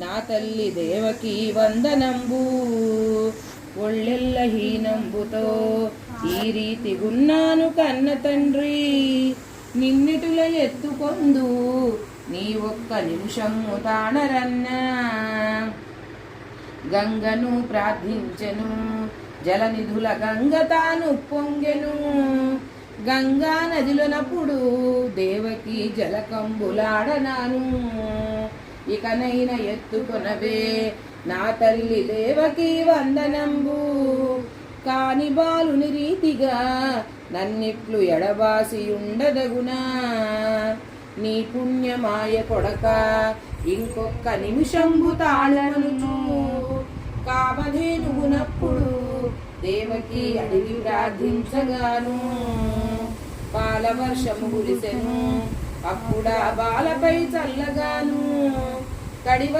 నా తల్లి దేవకి వందనంబు. ఒళ్ళెల్ల హీనంబుతో ఈ రీతి గున్నాను కన్న తండ్రి, నిన్నిటుల ఎత్తుకొందు నీ ఒక్క నిమిషము తాణరన్నా. గంగను ప్రార్థించెను జలనిధుల గంగ తాను పొంగెను, గంగా నదిలోనప్పుడు దేవకి జలకంబులాడనాను. ఇకనైన ఎత్తుకొనవే నా తల్లి దేవకి వందనంబు, కాని బాలుని రీతిగా నన్నిట్లు ఎడబాసి ఉండదగునా. నీ పుణ్యమాయ కొడక ఇంకొక్క నిమిషంబు తాళనుచు, కామధేనుగునప్పుడు దేవకి అడిగి ప్రార్థించగాను. పాలవర్షము కురిసెను అప్పుడా బాలపై చల్లగాను, కడివ